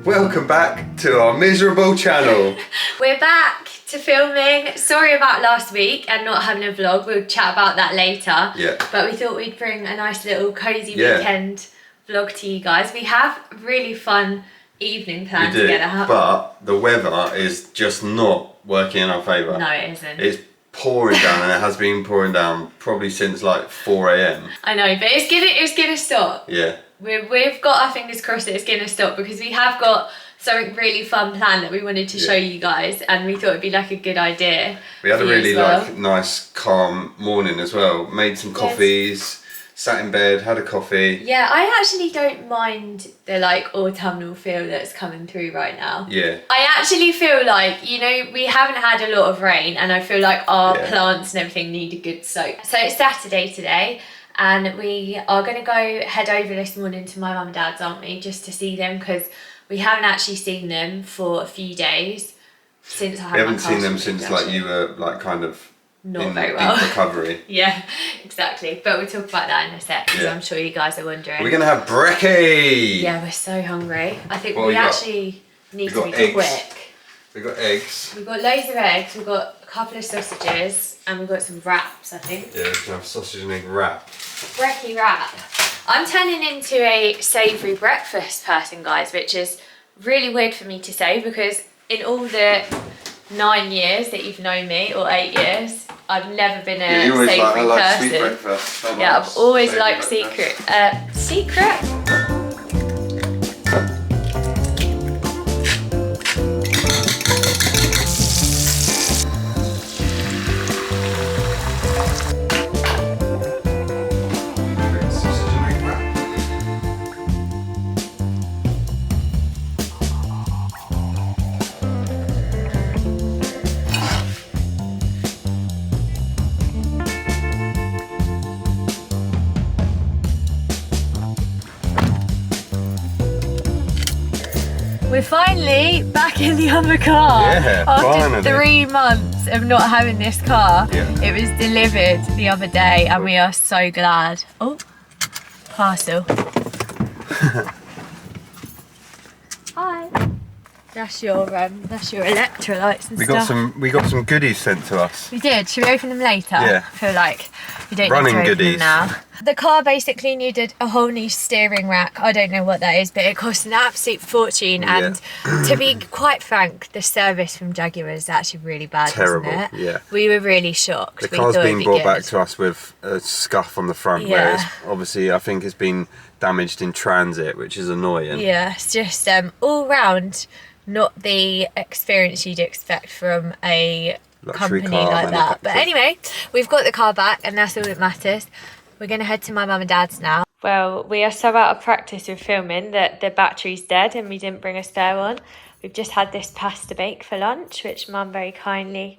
Welcome back to our miserable channel. We're back to filming. Sorry about last week and not having a vlog. We'll chat about that later. Yeah. But we thought we'd bring a nice little cozy weekend vlog to you guys. We have a really fun evening planned together. But the weather is just not working in our favour. No, it isn't. It's pouring down, and it has been pouring down probably since like 4 AM. I know, but it's gonna stop. Yeah. We've got our fingers crossed that it's gonna stop, because we have got something really fun planned that we wanted to show you guys, and we thought it'd be like a good idea. We had a really nice calm morning as well. Made some coffees, sat in bed, had a coffee. Yeah, I actually don't mind the like autumnal feel that's coming through right now. Yeah. I actually feel like, you know, we haven't had a lot of rain, and I feel like our plants and everything need a good soak. So it's Saturday today, and we are going to go head over this morning to my mum and dad's, aren't we, just to see them, because we haven't actually seen them for a few days since I had my We haven't seen them removed, since like you were like kind of not in very well deep recovery. Yeah, exactly, but we'll talk about that in a sec, because I'm sure you guys are wondering. We're gonna have brekkie. Yeah, we're so hungry. I think What we actually need to be quick. We've got eggs. We've got loads of eggs, we've got a couple of sausages, and we've got some wraps, I think. Yeah, we can have sausage and egg wrap. Brekkie wrap. I'm turning into a savoury breakfast person, guys, which is really weird for me to say, because in all the 9 years that you've known me, or 8 years, I've never been a savoury person. Sweet breakfast. Yeah, I've always liked secret. We're finally back in the other car. Yeah, after 3 months of not having this car. Yeah. It was delivered the other day, and we are so glad. Oh, parcel. Hi. That's your electrolytes and stuff. We got some goodies sent to us. We did. Should we open them later? Yeah. I feel like we don't Running need to open goodies. them now. The car basically needed a whole new steering rack. I don't know what that is, but it cost an absolute fortune. And to be quite frank, the service from Jaguar is actually really bad. Terrible. Isn't it? Yeah. We were really shocked. The car's been brought back to us with a scuff on the front, where it's obviously I think it's been damaged in transit, which is annoying. Yeah, it's just all round not the experience you'd expect from a luxury company car like that. But anyway, we've got the car back, and that's all that matters. We're going to head to my mum and dad's now. Well, we are so out of practice with filming that the battery's dead and we didn't bring a spare one. We've just had this pasta bake for lunch, which mum very kindly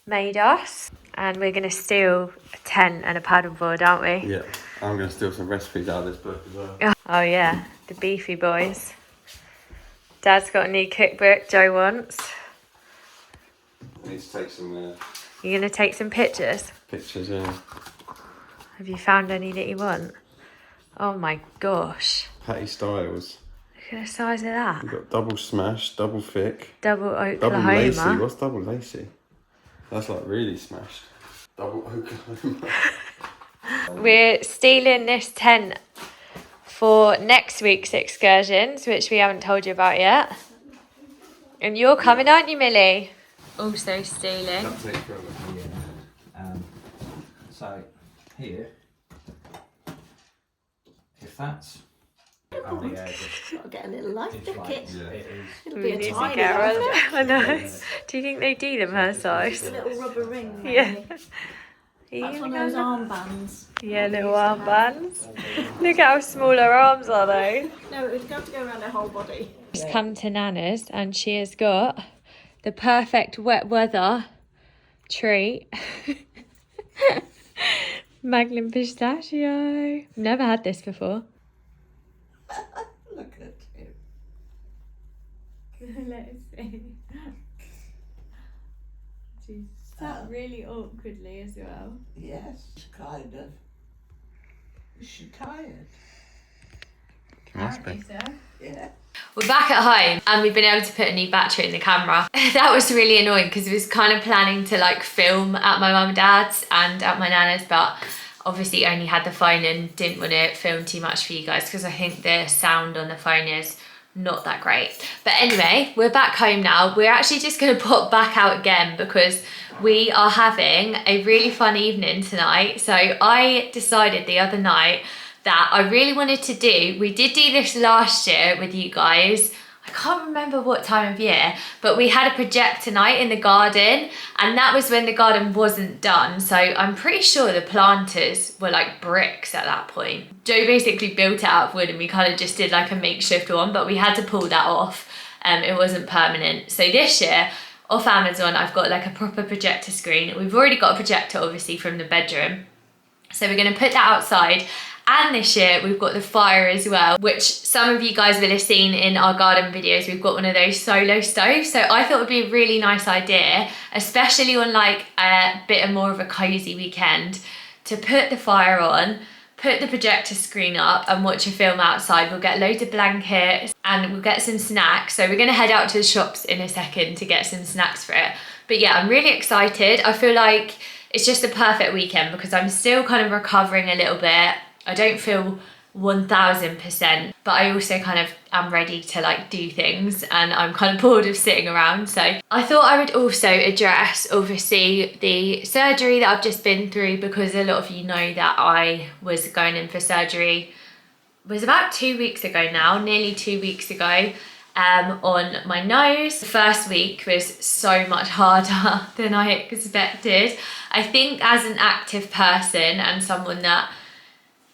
made us. And we're going to steal a tent and a paddleboard, aren't we? Yeah, I'm going to steal some recipes out of this book as well. Oh yeah, the beefy boys. Dad's got a new cookbook Joe wants. I need to take some You're going to take some pictures? pictures, yeah. Have you found any that you want? Oh my gosh. Patty Styles. Look at the size of that. We've got double smash, double thick. Double Oklahoma. Double lacy. What's double lacy? That's like really smashed. Double Oklahoma. We're stealing this tent for next week's excursions, which we haven't told you about yet. And you're coming, aren't you, Millie? Also stealing. So here, if that's Got to get a little life jacket. It'll be We need a to tiny get her one. I know. Do you think they do them her size? A little rubber ring. Yeah. Maybe. That's one of those armbands. Yeah, little armbands. Look at how small her arms are though. No, it would have to go around her whole body. Just come to Nana's, and she has got the perfect wet weather treat. Magnum pistachio. Never had this before. Look at him. Let's see. She's sat really awkwardly as well. Yes, kind of. Is she tired? Must be. Yeah. We're back at home and we've been able to put a new battery in the camera. That was really annoying because we was kind of planning to like film at my mum and dad's and at my nana's, but obviously only had the phone and didn't want to film too much for you guys because I think the sound on the phone is not that great. But anyway, we're back home now. We're actually just going to pop back out again because we are having a really fun evening tonight. So I decided the other night that I really wanted to do, we did do this last year with you guys, I can't remember what time of year, but we had a projector night in the garden, and that was when the garden wasn't done. So I'm pretty sure the planters were like bricks at that point. Joe basically built it out of wood and we kind of just did like a makeshift one, but we had to pull that off. It wasn't permanent. So this year, off Amazon, I've got like a proper projector screen. We've already got a projector obviously from the bedroom. So we're gonna put that outside. And this year we've got the fire as well, which some of you guys will have seen in our garden videos. We've got one of those solo stoves. So I thought it would be a really nice idea, especially on like a bit of more of a cozy weekend, to put the fire on, put the projector screen up and watch a film outside. We'll get loads of blankets and we'll get some snacks. So we're gonna head out to the shops in a second to get some snacks for it. But yeah, I'm really excited. I feel like it's just a perfect weekend because I'm still kind of recovering a little bit. I don't feel 1000%, but I also kind of am ready to like do things and I'm kind of bored of sitting around. So I thought I would also address obviously the surgery that I've just been through, because a lot of you know that I was going in for surgery, it was about 2 weeks ago now, nearly 2 weeks ago, on my nose. The first week was so much harder than I expected. I think as an active person and someone that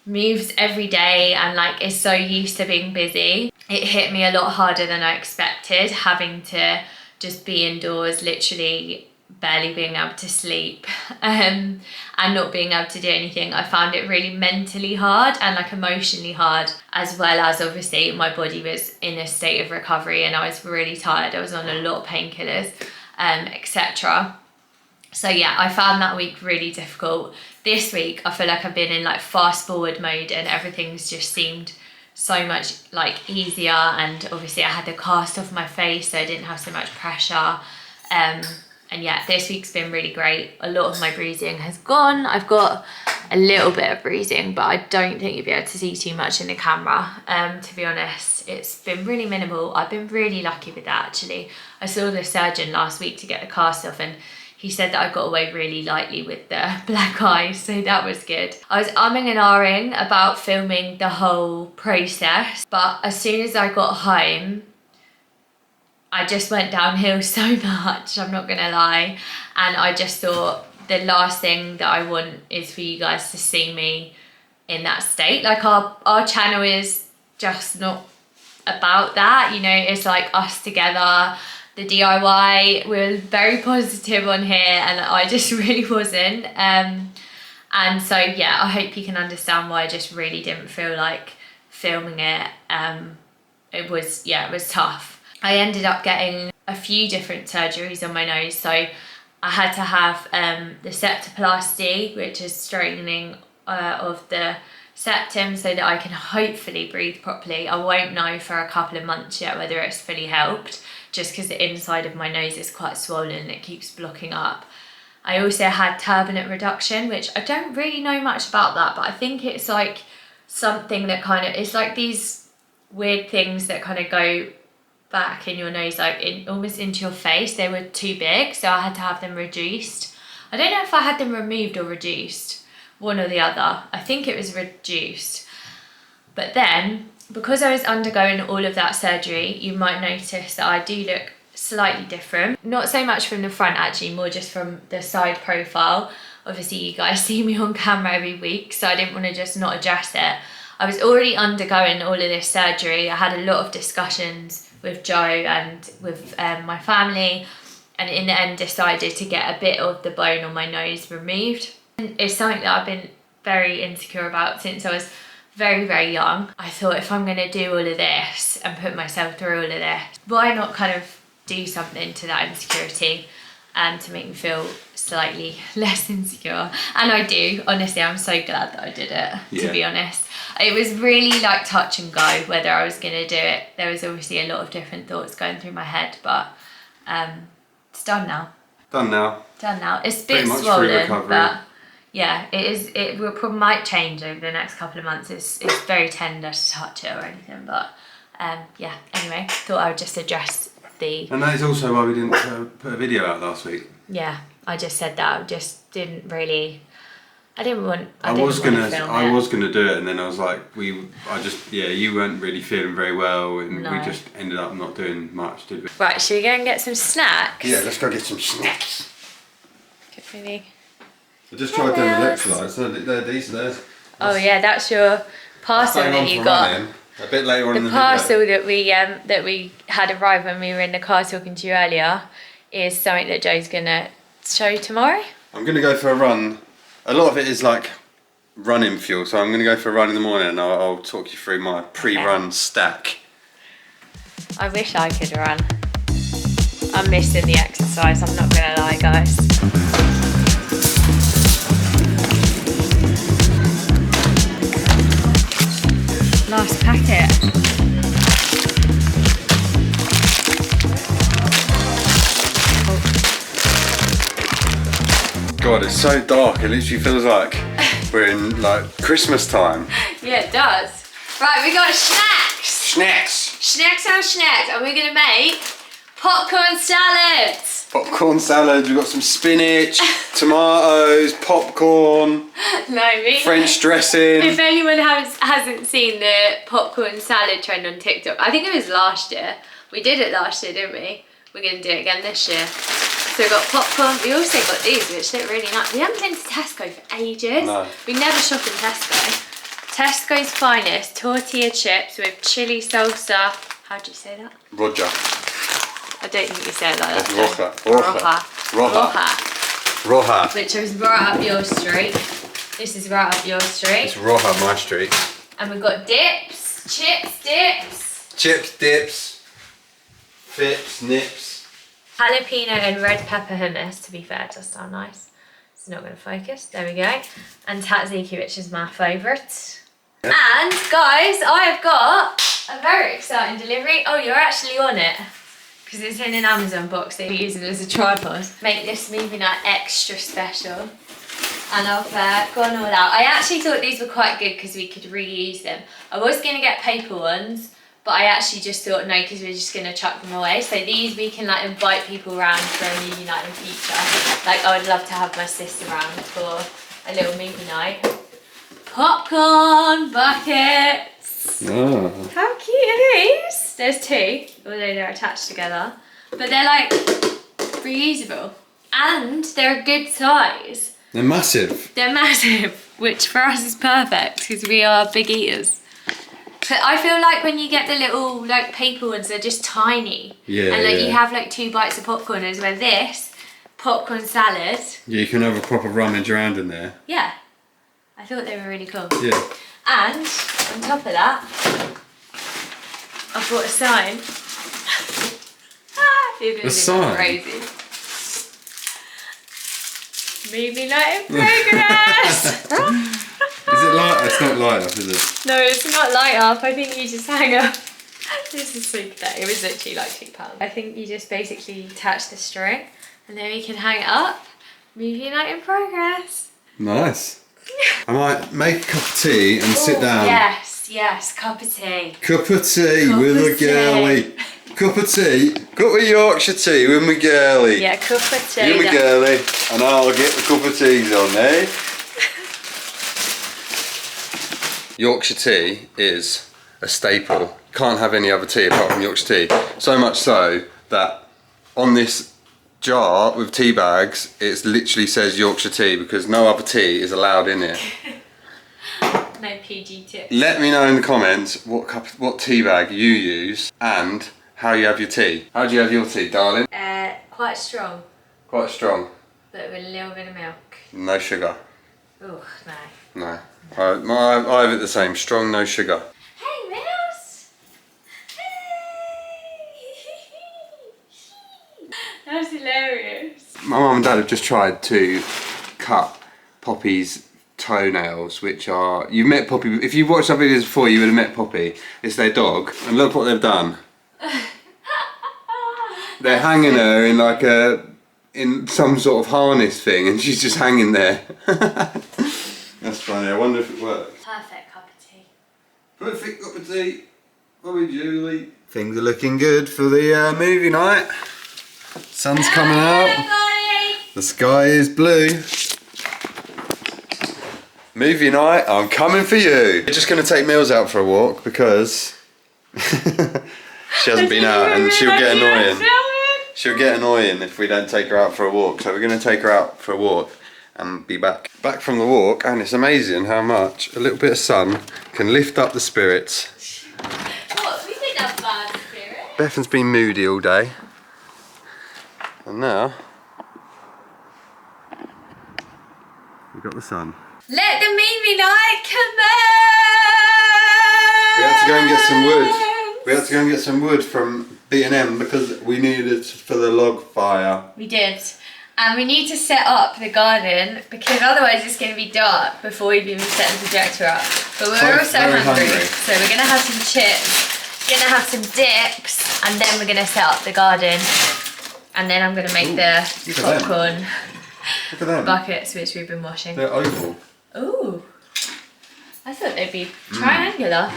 moves every day and like is so used to being busy, it hit me a lot harder than I expected, having to just be indoors, literally barely being able to sleep, and not being able to do anything. I found it really mentally hard and like emotionally hard, as well as obviously my body was in a state of recovery and I was really tired. I was on a lot of painkillers, etc. So yeah, I found that week really difficult. This week, I feel like I've been in like fast forward mode and everything's just seemed so much like easier. And obviously I had the cast off my face, so I didn't have so much pressure. And yeah, this week's been really great. A lot of my bruising has gone. I've got a little bit of bruising, but I don't think you'll be able to see too much in the camera. To be honest, it's been really minimal. I've been really lucky with that actually. I saw the surgeon last week to get the cast off and he said that I got away really lightly with the black eye, so that was good. I was umming and ahhing about filming the whole process, but as soon as I got home, I just went downhill so much, I'm not gonna lie. And I just thought the last thing that I want is for you guys to see me in that state. Like our channel is just not about that, you know, it's like us together. The DIY, we're very positive on here and I just really wasn't. And so yeah, I hope you can understand why I just really didn't feel like filming it. It was tough. I ended up getting a few different surgeries on my nose. So I had to have the septoplasty, which is straightening of the septum so that I can hopefully breathe properly. I won't know for a couple of months yet whether it's fully helped, just because the inside of my nose is quite swollen and it keeps blocking up. I also had turbinate reduction, which I don't really know much about that, but I think it's like something that kind of, it's like these weird things that kind of go back in your nose, like almost into your face. They were too big, so I had to have them reduced. I don't know if I had them removed or reduced, one or the other. I think it was reduced. But then, because I was undergoing all of that surgery, you might notice that I do look slightly different. Not so much from the front actually, more just from the side profile. Obviously you guys see me on camera every week, so I didn't want to just not address it. I was already undergoing all of this surgery. I had a lot of discussions with Joe and with my family, and in the end decided to get a bit of the bone on my nose removed. And it's something that I've been very insecure about since I was very, very young. I thought, if I'm gonna do all of this and put myself through all of this, why not kind of do something to that insecurity? to make me feel slightly less insecure. And I do, honestly, I'm so glad that I did it, to be honest. It was really like touch and go whether I was going to do it. There was obviously a lot of different thoughts going through my head, but it's done now. Done now. Done now. It's a bit swollen, but yeah, it is. It will probably might change over the next couple of months. It's very tender to touch it or anything, but yeah. Anyway, thought I would just address the. And that is also why we didn't put a video out last week. Yeah, I just said that. I just didn't really. I was gonna do it, and then I was like, you weren't really feeling very well, and we just ended up not doing much, did we? Right, should we go and get some snacks? Yeah, let's go get some snacks. Really. I just tried them electrolytes. They're decent. Oh yeah, that's your parcel that you got. Running. A bit later on in the parcel video. that we had arrived when we were in the car talking to you earlier is something that Joe's gonna show you tomorrow. I'm gonna go for a run. A lot of it is like running fuel, so I'm gonna go for a run in the morning, and I'll talk you through my pre-run stack. I wish I could run. I'm missing the exercise, I'm not gonna lie, guys. Last packet. God, it's so dark, it literally feels like we're in like Christmas time. Yeah, it does. Right, we got snacks. Snacks. And we're gonna make popcorn salads. Popcorn salad, we've got some spinach, tomatoes, popcorn, French dressing. If anyone hasn't seen the popcorn salad trend on TikTok, I think it was last year. We did it last year, didn't we? We're going to do it again this year. So we've got popcorn. We also got these, which look really nice. We haven't been to Tesco for ages. No. We never shop in Tesco. Tesco's finest tortilla chips with chili salsa. How do you say that? Roger. I don't think you say it like that. Roja. Which is right up your street. This is right up your street. It's Roja, my street. And we've got dips, chips, dips. Chips, dips, fips, nips. Jalapeno and red pepper hummus, to be fair, does sound nice. It's not going to focus. There we go. And tzatziki, which is my favourite. Yeah. And guys, I have got a very exciting delivery. Oh, you're actually on it. Because it's in an Amazon box that you use it as a tripod. Make this movie night extra special. And I've gone all out. I actually thought these were quite good because we could reuse them. I was going to get paper ones, but I actually just thought no, because we're just going to chuck them away. So these we can like invite people around for a movie night in future. Like I would love to have my sister around for a little movie night. Popcorn buckets. Oh. How cute are these? There's two, although they're attached together. But they're like reusable. And they're a good size. They're massive. They're massive, which for us is perfect because we are big eaters. But I feel like when you get the little like paper ones, they're just tiny. Yeah. And like you have like 2 bites of popcorn, as where this popcorn salad. Yeah, you can have a proper rummage around in there. Yeah. I thought they were really cool. Yeah. And on top of that, I bought a sign. A sign? Crazy. Movie night in progress. Is it light? It's not light up, is it? No, it's not light up. I think you just hang up. This is so pathetic. It was literally like £2. I think you just basically attach the string and then we can hang it up. Movie night in progress. Nice. I might make a cup of tea and sit down. Yes, cup of tea. Cup of tea with a girlie. Cup of tea. Cup of Yorkshire tea with my girlie. Yeah, cup of tea. You my girlie, and I'll get the cup of teas on, eh? Yorkshire tea is a staple. Can't have any other tea apart from Yorkshire tea. So much so that on this jar with tea bags, it literally says Yorkshire tea because no other tea is allowed in it. No PG tips. Let me know in the comments what tea bag you use and how you have your tea. How do you have your tea, darling? Quite strong. Quite strong. But with a little bit of milk. No sugar. Oh, no. No. I have it the same. Strong, no sugar. Hey, Mouse! Hey! That's hilarious. Dad have just tried to cut Poppy's toenails, which are, you've met Poppy, if you've watched our videos before you would have met Poppy. It's their dog, and look what they've done. They're hanging her in like in some sort of harness thing, and she's just hanging there. That's funny, I wonder if it works. Perfect cup of tea. Perfect cup of tea. Bobby Julie. Things are looking good for the movie night. Sun's coming out. The sky is blue. Movie night, I'm coming for you. We're just going to take Mills out for a walk because she hasn't been out and she'll get annoying. She'll get annoying if we don't take her out for a walk. So we're going to take her out for a walk and be back. Back from the walk, and it's amazing how much a little bit of sun can lift up the spirits. What? We didn't have bad spirit. Bethan's been moody all day. And now we've got the sun. Let the movie night commence! We had to go and get some wood. We had to go and get some wood from B&M because we needed it for the log fire. We did. And we need to set up the garden because otherwise it's going to be dark before we've even set the projector up. But we're also hungry. So we're going to have some chips, we're going to have some dips, and then we're going to set up the garden. And then I'm going to make the popcorn Look at them. buckets which we've been washing. They're oval. Ooh. I thought they'd be triangular.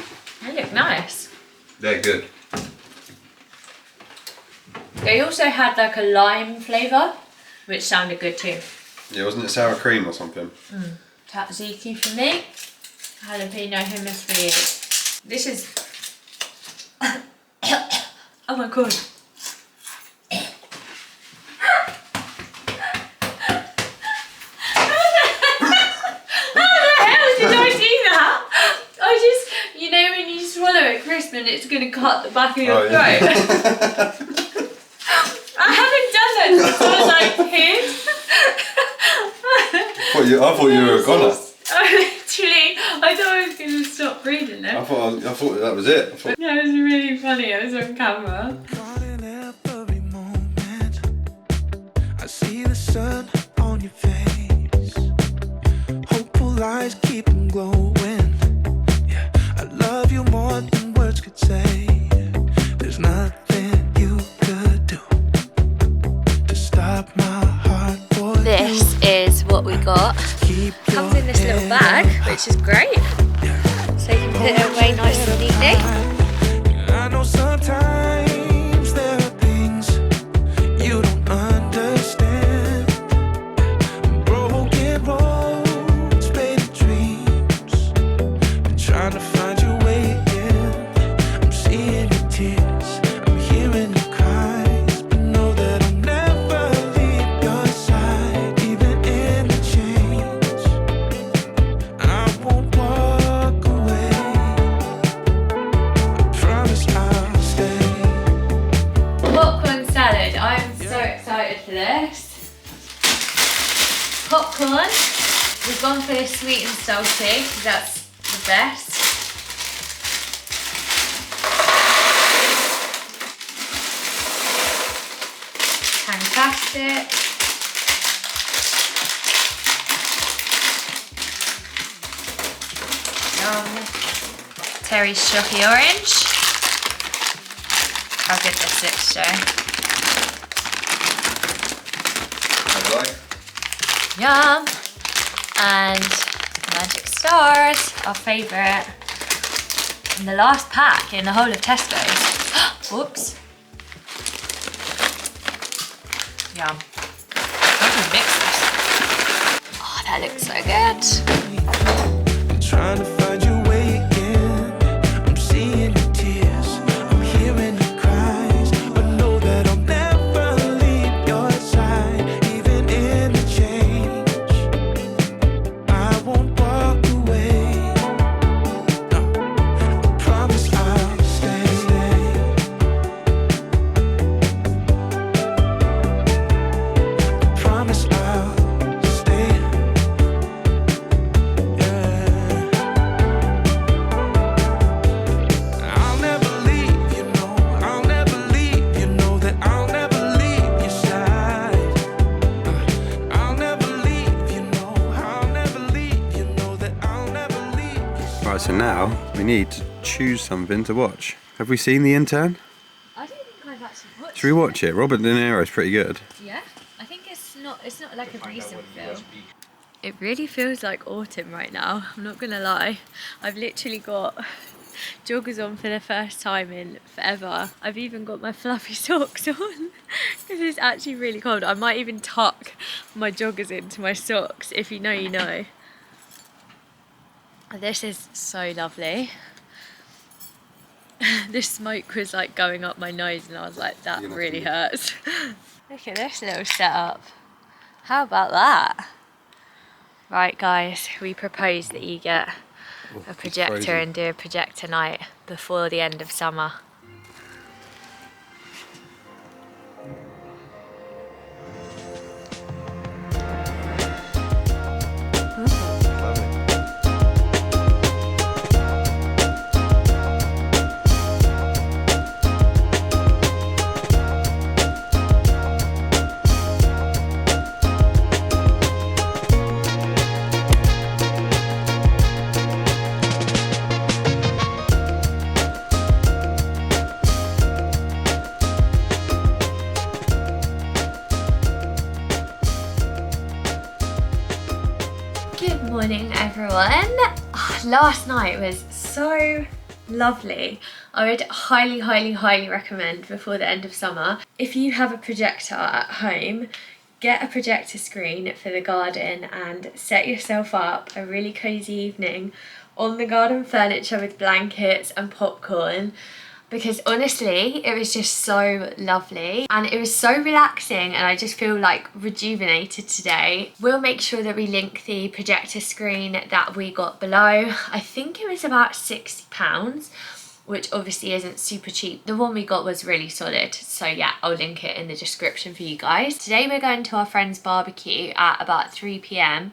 They look nice. They're good. They also had like a lime flavour, which sounded good too. Yeah, wasn't it sour cream or something? Tzatziki for me, jalapeno hummus for you. This is... oh my god. And it's going to cut the back of your throat. I haven't done that since I was like a kid. I thought you were a goner. Literally, I thought I was going to stop breathing then. I thought that was it. That was really funny. I was on camera. Every moment, I see the sun on your face. Hopeful eyes keep 'em glowing. Yeah, I love you more than words could say. There's nothing you could do to stop my heart for This is what we got. Comes in this little bag, which is great. So you can put it away nice and neatly. I know sometimes there are things you don't understand. Broken roads, faded dreams. Been trying to find your way again. I'm seeing your tears, I'm hearing your cries, but know that I'll never leave your side, even in the change. I won't walk away. I promise I'll stay. Popcorn salad. I'm so excited for this. Popcorn. We've gone for the sweet and salty because that's the best. Fantastic. Terry's Shocky Orange. How good this looks, Joe. Yum. And Magic Stars, our favourite. And the last pack in the whole of Tesco's. Whoops. Yum. How do we mix this? Oh, that looks so good. Trying to find your way again. I'm seeing your tears, I'm hearing your cries, but know that I'll never leave your side, even in the change. I won't walk away. No, I promise I'll stay. I promise I'll stay. Yeah. Right, so now we need to choose something to watch. Have we seen The Intern? I don't think I've actually watched Should we watch it? Robert De Niro's pretty good. Yeah, I think it's not like a recent film. It really feels like autumn right now, I'm not gonna lie. I've literally got joggers on for the first time in forever. I've even got my fluffy socks on because it's actually really cold. I might even tuck my joggers into my socks. If you know, you know. This is so lovely. The smoke was like going up my nose and I was like, that really hurts. Look at this little setup. How about that? Right guys, we propose that you get a projector and do a projector night before the end of summer. Good morning everyone. Last night was so lovely. I would highly recommend before the end of summer, if you have a projector at home, get a projector screen for the garden and set yourself up a really cozy evening on the garden furniture with blankets and popcorn. Because honestly, it was just so lovely and it was so relaxing and I just feel like rejuvenated today. We'll make sure that we link the projector screen that we got below. I think it was about £60, which obviously isn't super cheap. The one we got was really solid. So yeah, I'll link it in the description for you guys. Today we're going to our friend's barbecue at about 3 p.m.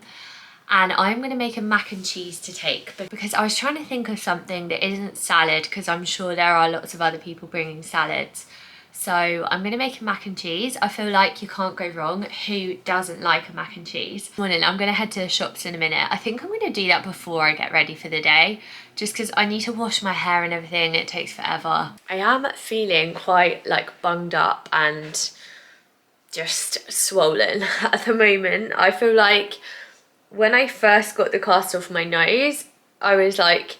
and I'm going to make a mac and cheese to take, but because I was trying to think of something that isn't salad, because I'm sure there are lots of other people bringing salads. So I'm going to make a mac and cheese. I feel like you can't go wrong. Who doesn't like a mac and cheese? Morning, I'm going to head to the shops in a minute. I think I'm going to do that before I get ready for the day, just because I need to wash my hair and everything. It takes forever. I am feeling quite like bunged up and just swollen at the moment. I feel like when I first got the cast off my nose, I was like,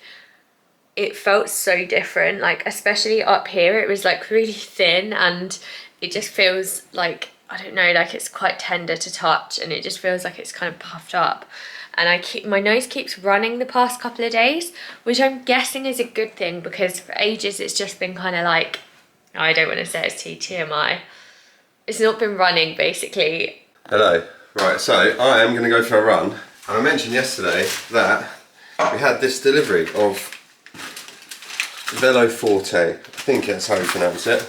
it felt so different, like especially up here it was like really thin and it just feels like, I don't know, like it's quite tender to touch and it just feels like it's kind of puffed up. And my nose keeps running the past couple of days, which I'm guessing is a good thing because for ages it's just been kind of like, I don't want to say it's too TMI. It's not been running basically. Hello. Right, so I am going to go for a run. And I mentioned yesterday that we had this delivery of Velo Forte. I think that's how you pronounce it.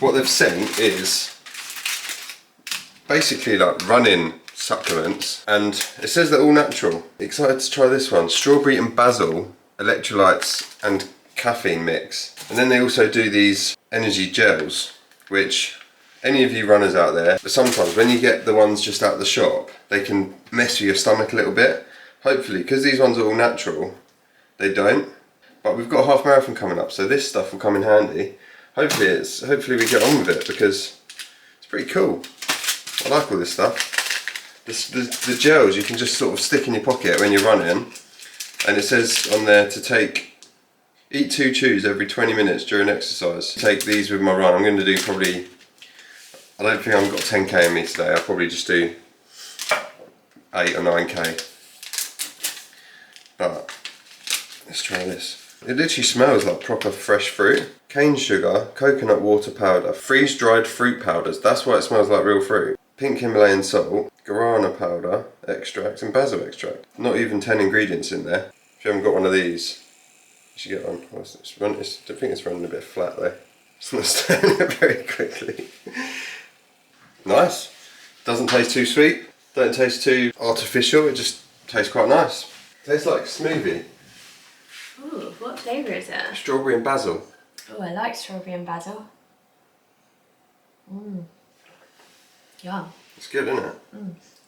What they've sent is basically like running supplements, and it says they're all natural. Excited to try this one. Strawberry and basil, electrolytes and caffeine mix. And then they also do these energy gels, which any of you runners out there, but sometimes when you get the ones just out of the shop, they can mess with your stomach a little bit. Hopefully, because these ones are all natural, they don't. But we've got a half marathon coming up, so this stuff will come in handy. Hopefully we get on with it because it's pretty cool. I like all this stuff. The gels you can just sort of stick in your pocket when you're running, and it says on there to eat 2 chews every 20 minutes during exercise. Take these with my run. I'm going to do probably, I don't think I've got 10k in me today. I'll probably just do 8 or 9k. But let's try this. It literally smells like proper fresh fruit. Cane sugar, coconut water powder, freeze-dried fruit powders. That's why it smells like real fruit. Pink Himalayan salt, guarana powder, extract, and basil extract. Not even 10 ingredients in there. If you haven't got one of these, you should get one. I think it's running a bit flat though. It's not standing up very quickly. Nice. Doesn't taste too sweet. Don't taste too artificial. It just tastes quite nice. Tastes like smoothie. Ooh, what flavour is it? Strawberry and basil. Oh, I like strawberry and basil. Mmm. Yum. It's good, isn't it?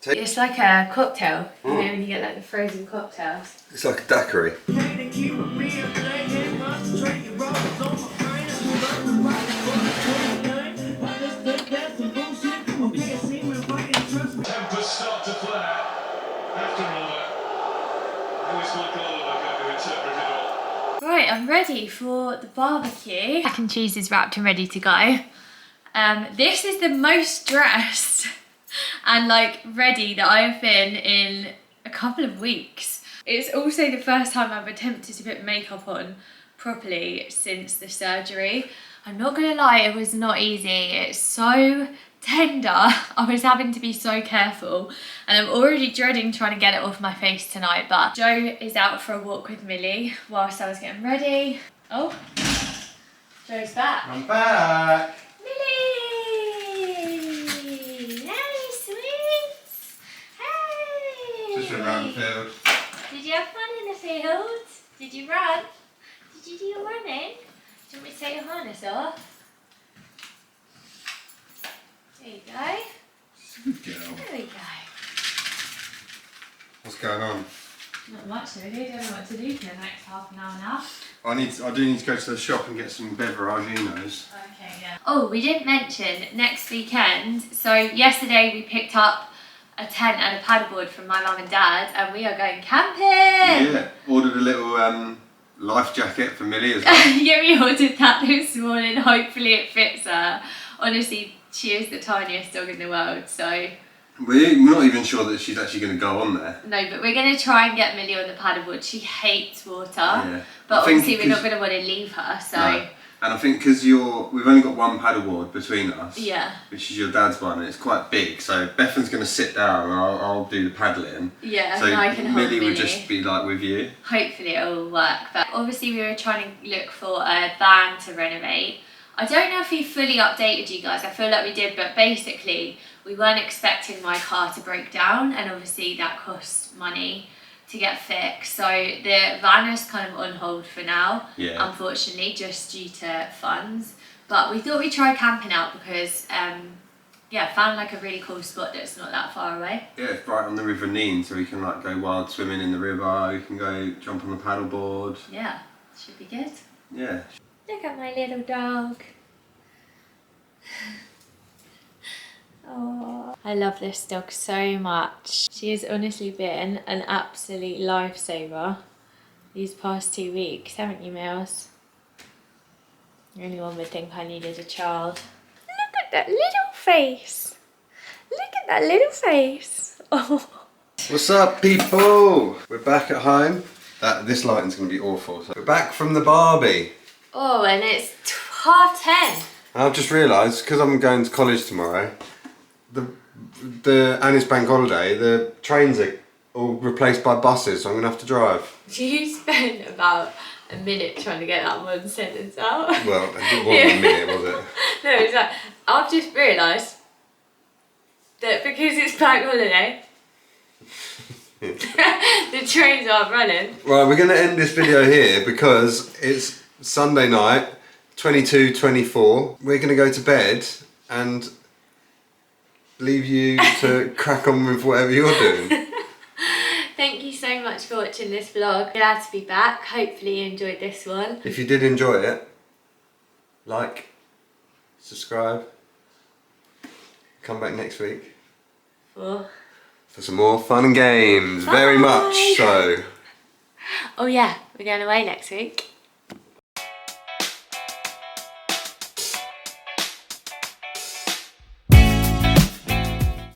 It's like a cocktail. You know when you get like the frozen cocktails. It's like a daiquiri. Tempers start to flare. After all, who is Michael Oliver going to interpret it all? Right, I'm ready for the barbecue. Mac and cheese is wrapped and ready to go. This is the most dressed and like ready that I've been in a couple of weeks. It's also the first time I've attempted to put makeup on properly since the surgery. I'm not gonna lie, it was not easy. It's so tender. I was having to be so careful and I'm already dreading trying to get it off my face tonight, but Joe is out for a walk with Millie whilst I was getting ready. Oh, Joe's back. I'm back. Millie! Hey, sweets! Hey! Just went round the field. Did you have fun in the field? Did you run? Did you do your running? Do you want me to take your harness off? There you go. Good girl. There we go. What's going on? Not much really, don't know what to do for the next half an hour now. I do need to go to the shop and get some beveraginos. Okay, yeah. Oh, we didn't mention next weekend. So yesterday we picked up a tent and a paddleboard from my mum and dad and we are going camping! Yeah, ordered a little life jacket for Millie as well. Yeah, we ordered that this morning. Hopefully it fits her. Honestly, she is the tiniest dog in the world, so... We're not even sure that she's actually going to go on there. No, but we're going to try and get Millie on the paddleboard. She hates water. Yeah. But I think obviously we're not going to want to leave her, so... No. And I think because we've only got one paddleboard between us, Yeah. which is your dad's one, and it's quite big. So Bethan's going to sit down, and I'll do the paddling. Yeah, so and I can hold Millie Millie. would just be like with you. Hopefully it will work. But obviously we were trying to look for a van to renovate. I don't know if we fully updated you guys. I feel like we did, but basically we weren't expecting my car to break down, and obviously that costs money to get fixed. So the van is kind of on hold for now, Yeah. unfortunately, just due to funds. But we thought we'd try camping out because, yeah, found like a really cool spot that's not that far away. Yeah, it's right on the River Nene, so we can like go wild swimming in the river. We can go jump on the paddleboard. Yeah, should be good. Yeah. Look at my little dog. Oh, I love this dog so much. She has honestly been an absolute lifesaver these past 2 weeks, haven't you, Mills? Anyone would think I needed a child. Look at that little face. Look at that little face. Oh. What's up, people? We're back at home. This lighting's going to be awful. So we're back from the Barbie. Oh, and it's 10:30. I've just realised, because I'm going to college tomorrow, and it's bank holiday, the trains are all replaced by buses, so I'm going to have to drive. You spent about a minute trying to get that one sentence out. Well, it wasn't a minute, was it? No, it's like, I've just realised that because it's bank holiday, the trains aren't running. Right, we're going to end this video here because it's Sunday night, 22:24. We're going to go to bed and leave you to crack on with whatever you're doing. Thank you so much for watching this vlog. Glad to be back. Hopefully you enjoyed this one. If you did enjoy it, like, subscribe, come back next week For some more fun and games. Very much so. Oh yeah, we're going away next week.